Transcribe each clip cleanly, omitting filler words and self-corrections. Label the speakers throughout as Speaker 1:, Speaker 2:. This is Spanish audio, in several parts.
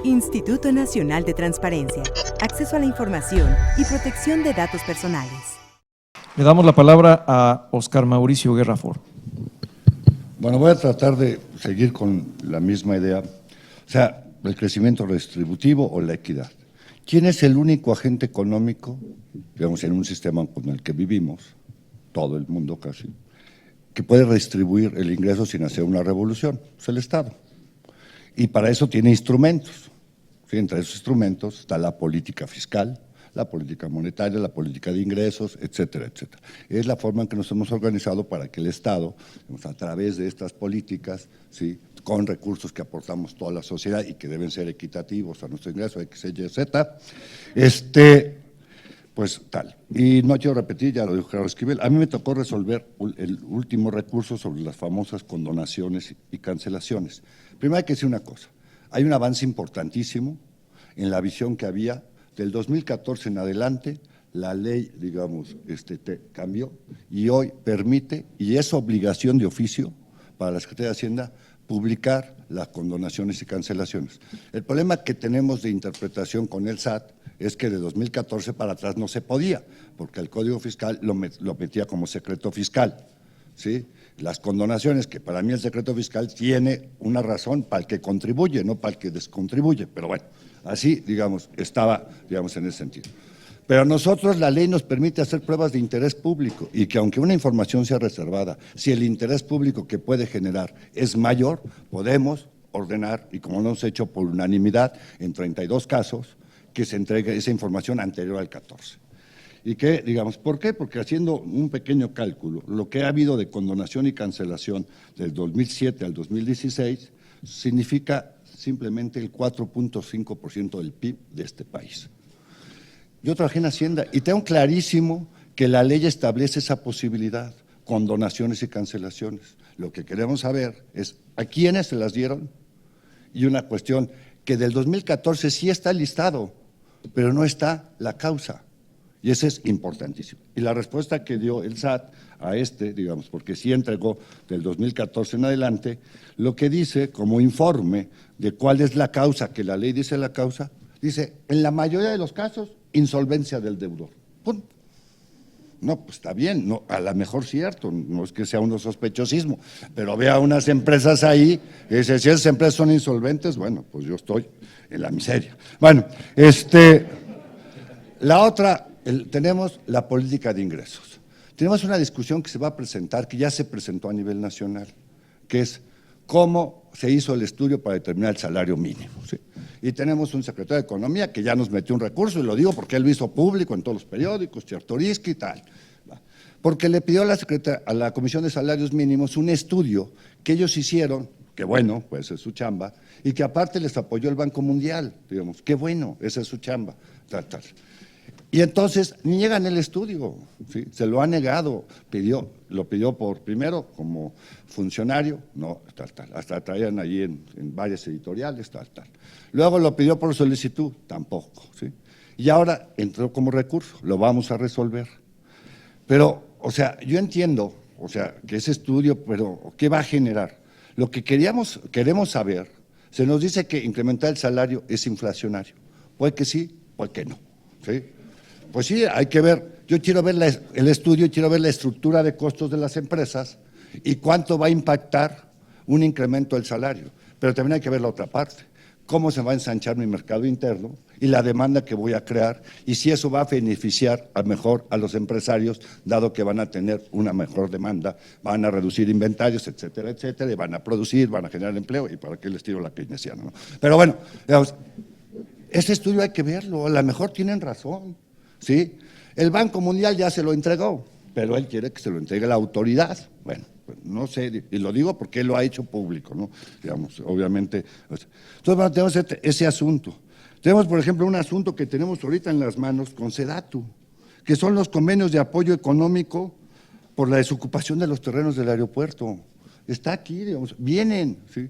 Speaker 1: Instituto Nacional de Transparencia, Acceso a la Información y Protección de Datos Personales.
Speaker 2: Le damos la palabra a Oscar Mauricio Guerra Ford.
Speaker 3: Bueno, voy a tratar de seguir con la misma idea, o sea, el crecimiento redistributivo o la equidad. ¿Quién es el único agente económico, digamos, en un sistema con el que vivimos, todo el mundo casi, que puede redistribuir el ingreso sin hacer una revolución? Es el Estado. Y para eso tiene instrumentos. ¿Sí? Entre esos instrumentos está la política fiscal, la política monetaria, la política de ingresos, etcétera, etcétera. Es la forma en que nos hemos organizado para que el Estado, a través de estas políticas, ¿sí?, con recursos que aportamos toda la sociedad y que deben ser equitativos a nuestro ingreso, X, Y, Z, pues tal. Y no quiero repetir, ya lo dijo Gerardo Esquivel, a mí me tocó resolver el último recurso sobre las famosas condonaciones y cancelaciones. Primero hay que decir una cosa, hay un avance importantísimo en la visión que había del 2014 en adelante. La ley, digamos, cambió y hoy permite, y es obligación de oficio para la Secretaría de Hacienda, publicar las condonaciones y cancelaciones. El problema que tenemos de interpretación con el SAT es que de 2014 para atrás no se podía, porque el Código Fiscal lo metía como secreto fiscal, ¿sí? Las condonaciones, que para mí el secreto fiscal tiene una razón para el que contribuye, no para el que descontribuye, pero bueno, así, digamos, estaba, digamos, en ese sentido. Pero a nosotros la ley nos permite hacer pruebas de interés público y que aunque una información sea reservada, si el interés público que puede generar es mayor, podemos ordenar, y como lo hemos hecho por unanimidad en 32 casos, que se entregue esa información anterior al 14. ¿Y qué, digamos, por qué? Porque haciendo un pequeño cálculo, lo que ha habido de condonación y cancelación del 2007 al 2016 significa simplemente el 4.5% del PIB de este país. Yo trabajé en Hacienda y tengo clarísimo que la ley establece esa posibilidad, condonaciones y cancelaciones. Lo que queremos saber es a quiénes se las dieron y una cuestión que del 2014 sí está listado, pero no está la causa. Y eso es importantísimo. Y la respuesta que dio el SAT a digamos, porque sí entregó del 2014 en adelante, lo que dice como informe de cuál es la causa, que la ley dice la causa, dice, en la mayoría de los casos, insolvencia del deudor. ¡Pum! No, pues está bien, no, a lo mejor cierto, no es que sea un sospechosismo, pero vea unas empresas ahí, y dice, si esas empresas son insolventes, bueno, pues yo estoy en la miseria. Bueno, la otra, tenemos la política de ingresos. Tenemos una discusión que se va a presentar, que ya se presentó a nivel nacional, que es cómo se hizo el estudio para determinar el salario mínimo, ¿sí? Y tenemos un secretario de Economía que ya nos metió un recurso, y lo digo porque él lo hizo público en todos los periódicos, Chertorisky y tal, porque le pidió a la Comisión de Salarios Mínimos un estudio que ellos hicieron, que bueno, pues es su chamba, y que aparte les apoyó el Banco Mundial, digamos, qué bueno, esa es su chamba, tal, tal. Y entonces niegan el estudio, ¿sí? Se lo ha negado, lo pidió primero como funcionario, no, tal, tal, hasta traían ahí en varias editoriales, tal, tal. Luego lo pidió por solicitud, tampoco, ¿sí? Y ahora entró como recurso, lo vamos a resolver. Pero, o sea, yo entiendo, o sea, que ese estudio, pero ¿qué va a generar? Lo que queremos saber, se nos dice que incrementar el salario es inflacionario. Puede que sí, puede que no, ¿sí? Pues sí, hay que ver, yo quiero ver el estudio, quiero ver la estructura de costos de las empresas y cuánto va a impactar un incremento del salario. Pero también hay que ver la otra parte, cómo se va a ensanchar mi mercado interno y la demanda que voy a crear y si eso va a beneficiar mejor a los empresarios, dado que van a tener una mejor demanda, van a reducir inventarios, etcétera, etcétera, y van a producir, van a generar empleo, y para qué les tiro la keynesiana, ¿no? Pero bueno, digamos, ese estudio hay que verlo, a lo mejor tienen razón. ¿Sí? El Banco Mundial ya se lo entregó, pero él quiere que se lo entregue la autoridad. Bueno, pues no sé, y lo digo porque él lo ha hecho público, ¿no? Digamos, obviamente. Entonces, bueno, tenemos ese asunto. Tenemos, por ejemplo, un asunto que tenemos ahorita en las manos con SEDATU, que son los convenios de apoyo económico por la desocupación de los terrenos del aeropuerto. Está aquí, digamos, vienen, ¿sí?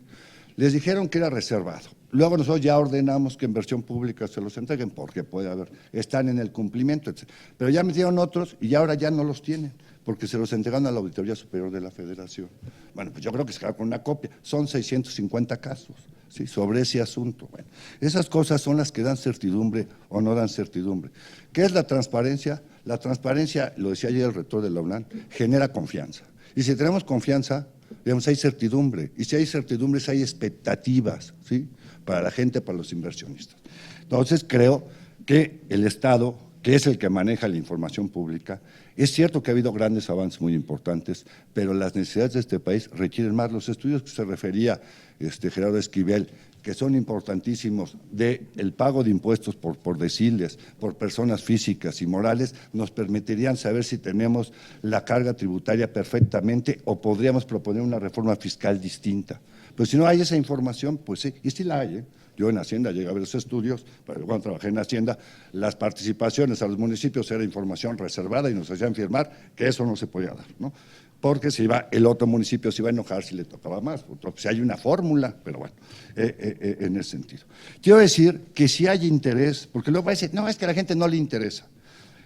Speaker 3: Les dijeron que era reservado. Luego nosotros ya ordenamos que en versión pública se los entreguen, porque puede haber, están en el cumplimiento, etc. Pero ya metieron otros y ahora ya no los tienen, porque se los entregaron a la Auditoría Superior de la Federación. Bueno, pues yo creo que se queda con una copia, son 650 casos, ¿sí?, sobre ese asunto. Bueno, esas cosas son las que dan certidumbre o no dan certidumbre. ¿Qué es la transparencia? La transparencia, lo decía ayer el rector de la UNAM, genera confianza. Y si tenemos confianza, digamos, hay certidumbre. Y si hay certidumbres, hay expectativas, ¿sí?, para la gente, para los inversionistas. Entonces, creo que el Estado, que es el que maneja la información pública, es cierto que ha habido grandes avances muy importantes, pero las necesidades de este país requieren más. Los estudios que se refería Gerardo Esquivel, que son importantísimos, del pago de impuestos por deciles, por personas físicas y morales, nos permitirían saber si tenemos la carga tributaria perfectamente o podríamos proponer una reforma fiscal distinta. Pero si no hay esa información, pues sí, y sí la hay, ¿eh? Yo en Hacienda llegué a ver los estudios, cuando trabajé en Hacienda, las participaciones a los municipios era información reservada y nos hacían firmar que eso no se podía dar, ¿no? Porque el otro municipio se iba a enojar si le tocaba más. Si hay una fórmula, pero bueno, en ese sentido. Quiero decir que si hay interés, porque luego va a decir, no, es que a la gente no le interesa.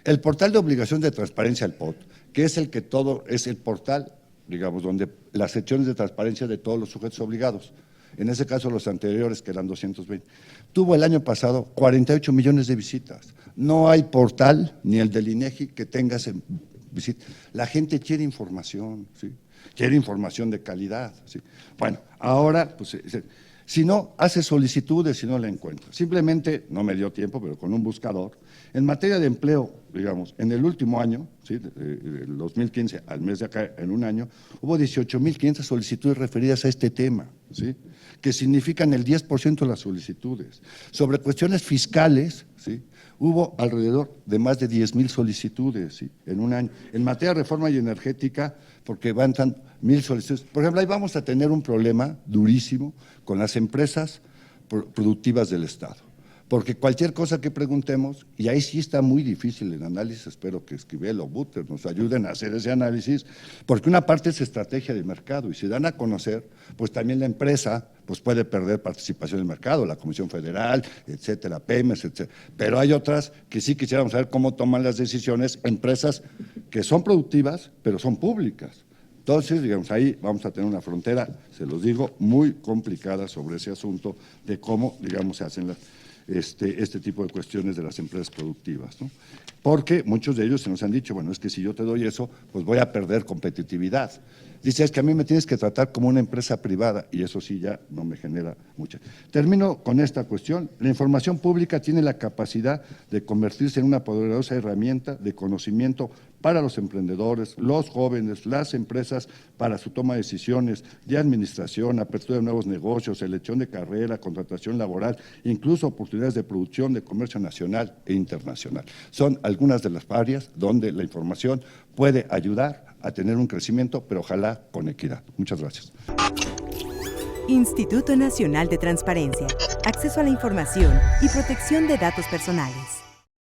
Speaker 3: El portal de obligación de transparencia, el POT, que es el portal, digamos, donde las secciones de transparencia de todos los sujetos obligados, en ese caso los anteriores, que eran 220, tuvo el año pasado 48 millones de visitas. No hay portal, ni el del INEGI, que tenga ese visita. La gente quiere información, ¿sí?, quiere información de calidad, ¿sí? Bueno, ahora, pues, si no, hace solicitudes y no la encuentra. Simplemente, no me dio tiempo, pero con un buscador, en materia de empleo, digamos, en el último año, ¿sí?, del 2015 al mes de acá, en un año, hubo 18.500 solicitudes referidas a este tema, ¿sí?, que significan el 10% de las solicitudes. Sobre cuestiones fiscales, ¿sí?, hubo alrededor de más de 10,000 solicitudes, ¿sí?, en un año. En materia de reforma y energética, porque van 1,000 solicitudes. Por ejemplo, ahí vamos a tener un problema durísimo con las empresas productivas del Estado. Porque cualquier cosa que preguntemos, y ahí sí está muy difícil el análisis, espero que Esquivel o Butter nos ayuden a hacer ese análisis, porque una parte es estrategia de mercado, y si dan a conocer, pues también la empresa pues puede perder participación en el mercado, la Comisión Federal, etcétera, Pemex, etcétera. Pero hay otras que sí quisiéramos saber cómo toman las decisiones, empresas que son productivas, pero son públicas. Entonces, digamos, ahí vamos a tener una frontera, se los digo, muy complicada sobre ese asunto de cómo, digamos, se hacen este tipo de cuestiones de las empresas productivas, ¿no? Porque muchos de ellos se nos han dicho, bueno, es que si yo te doy eso, pues voy a perder competitividad. Dice, es que a mí me tienes que tratar como una empresa privada, y eso sí ya no me genera mucha. Termino con esta cuestión. La información pública tiene la capacidad de convertirse en una poderosa herramienta de conocimiento para los emprendedores, los jóvenes, las empresas, para su toma de decisiones de administración, apertura de nuevos negocios, elección de carrera, contratación laboral, incluso oportunidades de producción, de comercio nacional e internacional. Son algunas de las áreas donde la información puede ayudar a tener un crecimiento, pero ojalá con equidad. Muchas gracias.
Speaker 1: Instituto Nacional de Transparencia, Acceso a la Información y Protección de Datos Personales.